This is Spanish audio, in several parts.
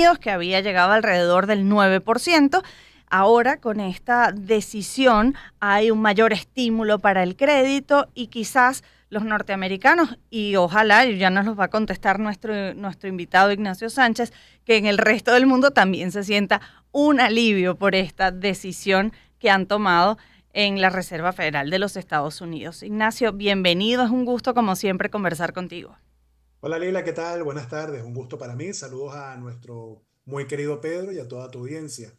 Unidos, que había llegado alrededor del 9%. Ahora, con esta decisión, hay un mayor estímulo para el crédito y quizás los norteamericanos, y ojalá, y ya nos los va a contestar nuestro invitado Ignacio Sánchez, que en el resto del mundo también se sienta un alivio por esta decisión que han tomado en la Reserva Federal de los Estados Unidos. Ignacio, bienvenido, es un gusto como siempre conversar contigo. Hola Leila, ¿qué tal? Buenas tardes, un gusto para mí. Saludos a nuestro muy querido Pedro y a toda tu audiencia.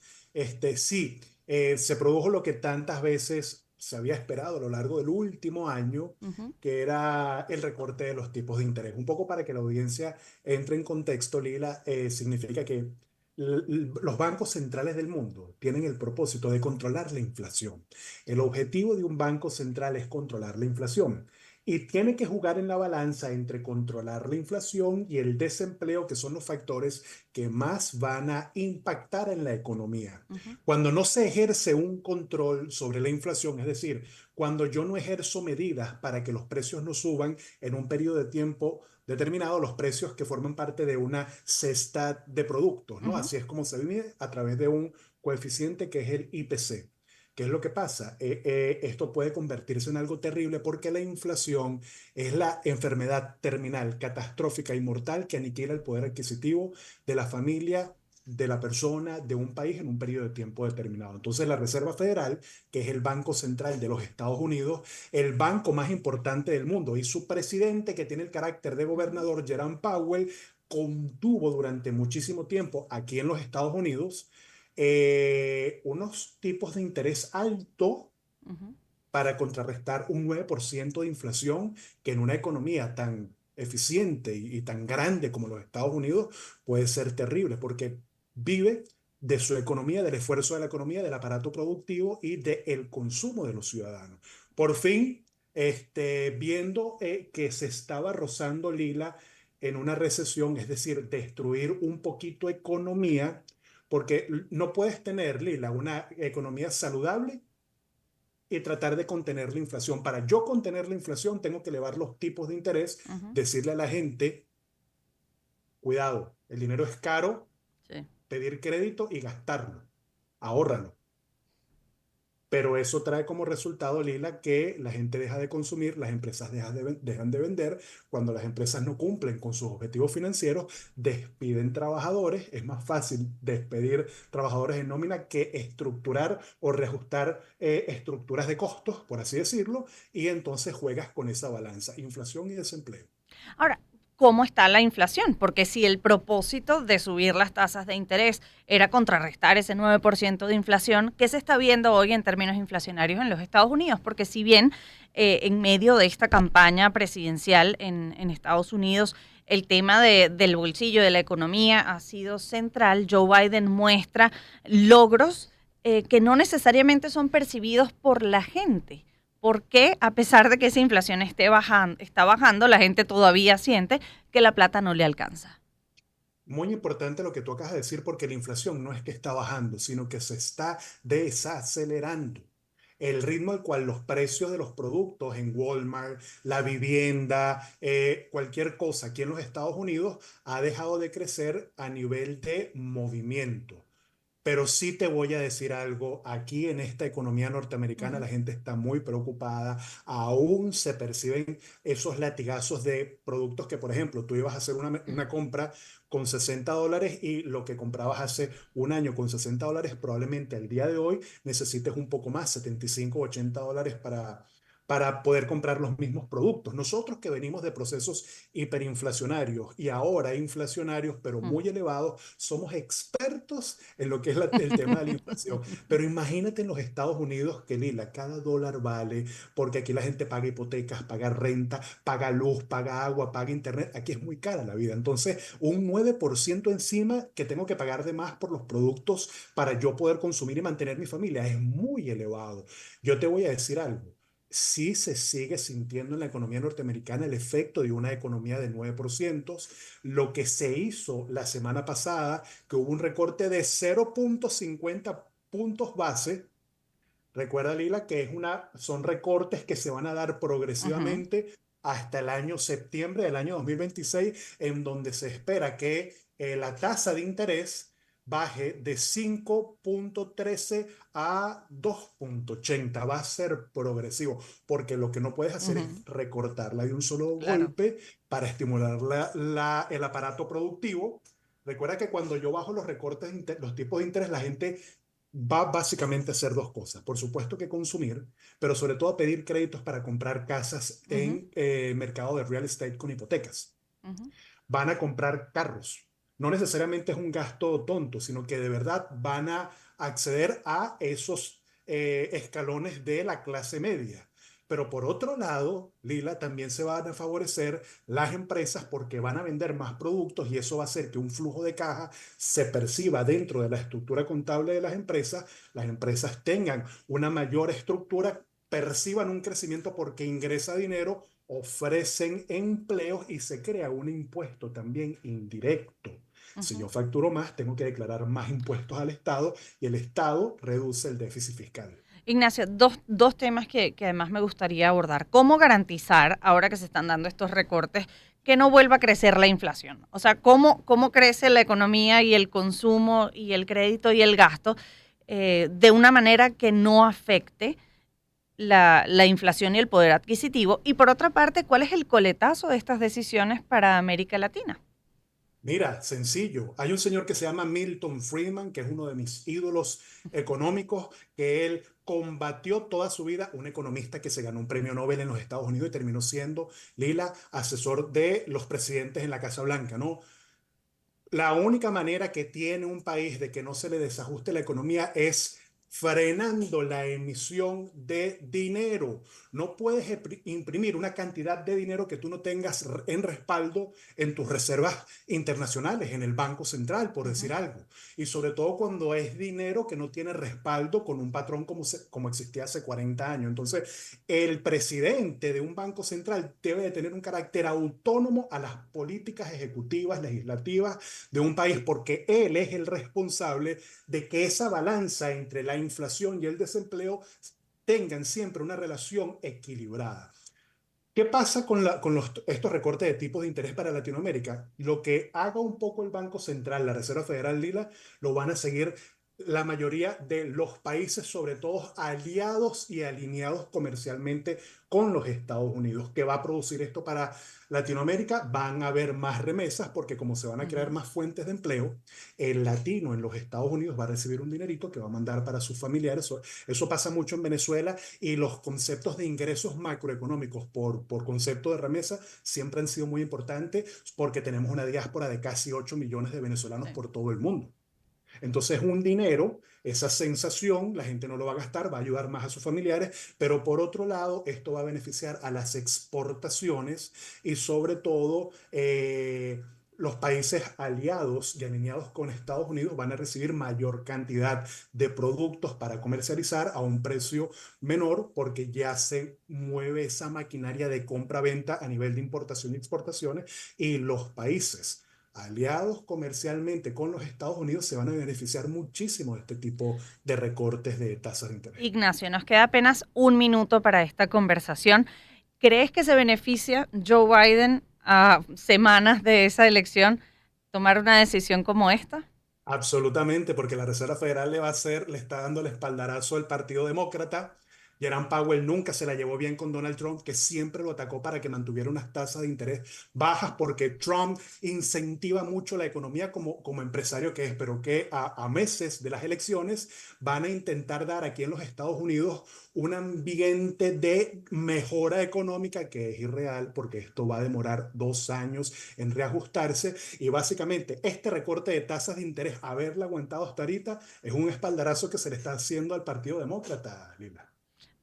Sí, se produjo lo que tantas veces se había esperado a lo largo del último año, Ujú. que era el recorte de los tipos de interés. Un poco para que la audiencia entre en contexto, Leila, significa que los bancos centrales del mundo tienen el propósito de controlar la inflación. El objetivo de un banco central es controlar la inflación y tiene que jugar en la balanza entre controlar la inflación y el desempleo, que son los factores que más van a impactar en la economía. Ujú. Cuando no se ejerce un control sobre la inflación, es decir, cuando yo no ejerzo medidas para que los precios no suban en un periodo de tiempo determinado, los precios que forman parte de una cesta de productos, ¿no? Ujú. Así es como se mide a través de un coeficiente que es el IPC. ¿Qué es lo que pasa? Esto puede convertirse en algo terrible porque la inflación es la enfermedad terminal, catastrófica y mortal que aniquila el poder adquisitivo de la familia, de la persona, de un país en un periodo de tiempo determinado. Entonces, la Reserva Federal, que es el Banco Central de los Estados Unidos, el banco más importante del mundo, y su presidente, que tiene el carácter de Ujú. gobernador, Jerome Powell, contuvo durante muchísimo tiempo aquí en los Estados Unidos unos tipos de interés alto Ujú. para contrarrestar un 9% de inflación que en una economía tan eficiente y tan grande como los Estados Unidos puede ser terrible porque vive de su economía, del esfuerzo de la economía, del aparato productivo y del consumo de los ciudadanos. Por fin, viendo que se estaba rozando Lila en una recesión, es decir, destruir un poquito economía, porque no puedes tener, Lila, una economía saludable y tratar de contener la inflación. Para yo contener la inflación, tengo que elevar los tipos de interés, Ujú. decirle a la gente, cuidado, el dinero es caro, Sí. pedir crédito y gastarlo, ahórralo. Pero eso trae como resultado, Lila, que la gente deja de consumir, las empresas dejan de vender. Cuando las empresas no cumplen con sus objetivos financieros, despiden trabajadores. Es más fácil despedir trabajadores en nómina que estructurar o reajustar estructuras de costos, por así decirlo, y entonces juegas con esa balanza, inflación y desempleo. Ahora, ¿cómo está la inflación? Porque si el propósito de subir las tasas de interés era contrarrestar ese 9% de inflación, ¿qué se está viendo hoy en términos inflacionarios en los Estados Unidos? Porque si bien en medio de esta campaña presidencial en Estados Unidos el tema del bolsillo, de la economía ha sido central, Joe Biden muestra logros que no necesariamente son percibidos por la gente. ¿Por qué, a pesar de que esa inflación está bajando, la gente todavía siente que la plata no le alcanza? Muy importante lo que tú acabas de decir porque la inflación no es que está bajando, sino que se está desacelerando. El ritmo al cual los precios de los productos en Walmart, la vivienda, cualquier cosa aquí en los Estados Unidos ha dejado de crecer a nivel de movimiento. Pero sí te voy a decir algo, aquí en esta economía norteamericana Ujú. la gente está muy preocupada, aún se perciben esos latigazos de productos que, por ejemplo, tú ibas a hacer una compra con $60 y lo que comprabas hace un año con $60, probablemente al día de hoy necesites un poco más, 75 $80 para poder comprar los mismos productos. Nosotros que venimos de procesos hiperinflacionarios y ahora inflacionarios, pero Mm. muy elevados, somos expertos en lo que es el tema de la inflación. Pero imagínate en los Estados Unidos que Lila, cada dólar vale, porque aquí la gente paga hipotecas, paga renta, paga luz, paga agua, paga internet. Aquí es muy cara la vida. Entonces, un 9% encima que tengo que pagar de más por los productos para yo poder consumir y mantener mi familia es muy elevado. Yo te voy a decir algo. Sí se sigue sintiendo en la economía norteamericana el efecto de una economía de 9%. Lo que se hizo la semana pasada, que hubo un recorte de 0,50 puntos base. Recuerda, Lila, que son recortes que se van a dar Ujú. progresivamente hasta el año septiembre del año 2026, en donde se espera que la tasa de interés baje de 5.13 a 2.80. Va a ser progresivo, porque lo que no puedes hacer es Ujú, recortarla de un solo claro. golpe para estimular el aparato productivo. Recuerda que cuando yo bajo los recortes, los tipos de interés, la gente va básicamente a hacer dos cosas. Por supuesto que consumir, pero sobre todo a pedir créditos para comprar casas Ujú, en mercado de real estate con hipotecas. ujú, Van a comprar carros. No necesariamente es un gasto tonto, sino que de verdad van a acceder a esos escalones de la clase media. Pero por otro lado, Lila, también se van a favorecer las empresas porque van a vender más productos y eso va a hacer que un flujo de caja se perciba dentro de la estructura contable de las empresas tengan una mayor estructura, perciban un crecimiento porque ingresa dinero, ofrecen empleos y se crea un impuesto también indirecto. Si yo ujú. facturo más, tengo que declarar más impuestos al Estado y el Estado reduce el déficit fiscal. Ignacio, dos temas que además me gustaría abordar. ¿Cómo garantizar, ahora que se están dando estos recortes, que no vuelva a crecer la inflación? O sea, ¿cómo crece la economía y el consumo y el crédito y el gasto de una manera que no afecte la inflación y el poder adquisitivo? Y por otra parte, ¿cuál es el coletazo de estas decisiones para América Latina? Mira, sencillo. Hay un señor que se llama Milton Friedman, que es uno de mis ídolos económicos, que él combatió toda su vida, un economista que se ganó un premio Nobel en los Estados Unidos y terminó siendo, Lila, asesor de los presidentes en la Casa Blanca, ¿no? La única manera que tiene un país de que no se le desajuste la economía es frenando la emisión de dinero. No puedes imprimir una cantidad de dinero que tú no tengas en respaldo en tus reservas internacionales, en el Banco Central, por decir Ujú. algo. Y sobre todo cuando es dinero que no tiene respaldo con un patrón como existía hace 40 años. Entonces, el presidente de un Banco Central debe de tener un carácter autónomo a las políticas ejecutivas, legislativas de un país, porque él es el responsable de que esa balanza entre la inflación y el desempleo tengan siempre una relación equilibrada. ¿Qué pasa con estos recortes de tipos de interés para Latinoamérica? Lo que haga un poco el Banco Central, la Reserva Federal Lila, lo van a seguir la mayoría de los países, sobre todo aliados y alineados comercialmente con los Estados Unidos. ¿Qué va a producir esto para Latinoamérica? Van a haber más remesas porque como se van a crear Ujú. más fuentes de empleo, el latino en los Estados Unidos va a recibir un dinerito que va a mandar para sus familiares. Eso pasa mucho en Venezuela y los conceptos de ingresos macroeconómicos por concepto de remesa siempre han sido muy importantes porque tenemos una diáspora de casi 8 millones de venezolanos Sí. por todo el mundo. Entonces, un dinero, esa sensación, la gente no lo va a gastar, va a ayudar más a sus familiares, pero por otro lado, esto va a beneficiar a las exportaciones y sobre todo los países aliados y alineados con Estados Unidos van a recibir mayor cantidad de productos para comercializar a un precio menor porque ya se mueve esa maquinaria de compra-venta a nivel de importación y exportaciones y los países aliados comercialmente con los Estados Unidos se van a beneficiar muchísimo de este tipo de recortes de tasas de interés. Ignacio, nos queda apenas un minuto para esta conversación. ¿Crees que se beneficia Joe Biden a semanas de esa elección tomar una decisión como esta? Absolutamente, porque la Reserva Federal le está dando el espaldarazo al Partido Demócrata. Jerome Powell nunca se la llevó bien con Donald Trump, que siempre lo atacó para que mantuviera unas tasas de interés bajas, porque Trump incentiva mucho la economía como empresario que es, pero que a meses de las elecciones van a intentar dar aquí en los Estados Unidos un ambiente de mejora económica que es irreal, porque esto va a demorar 2 años en reajustarse y básicamente este recorte de tasas de interés, haberla aguantado hasta ahorita, es un espaldarazo que se le está haciendo al Partido Demócrata, Lila.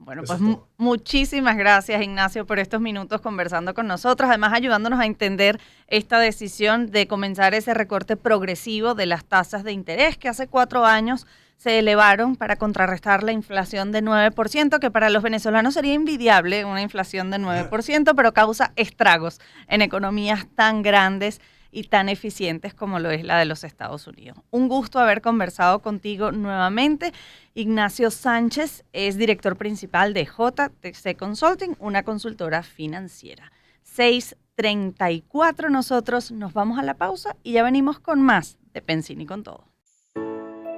Bueno, Eso pues es todo. muchísimas gracias, Ignacio, por estos minutos conversando con nosotros, además ayudándonos a entender esta decisión de comenzar ese recorte progresivo de las tasas de interés que hace 4 años se elevaron para contrarrestar la inflación de 9%, que para los venezolanos sería invidiable una inflación de 9%, pero causa estragos en economías tan grandes y tan eficientes como lo es la de los Estados Unidos. Un gusto haber conversado contigo nuevamente. Ignacio Sánchez es director principal de JTC Consulting, una consultora financiera. 6 34. Nosotros nos vamos a la pausa y ya venimos con más de Pensini con todo.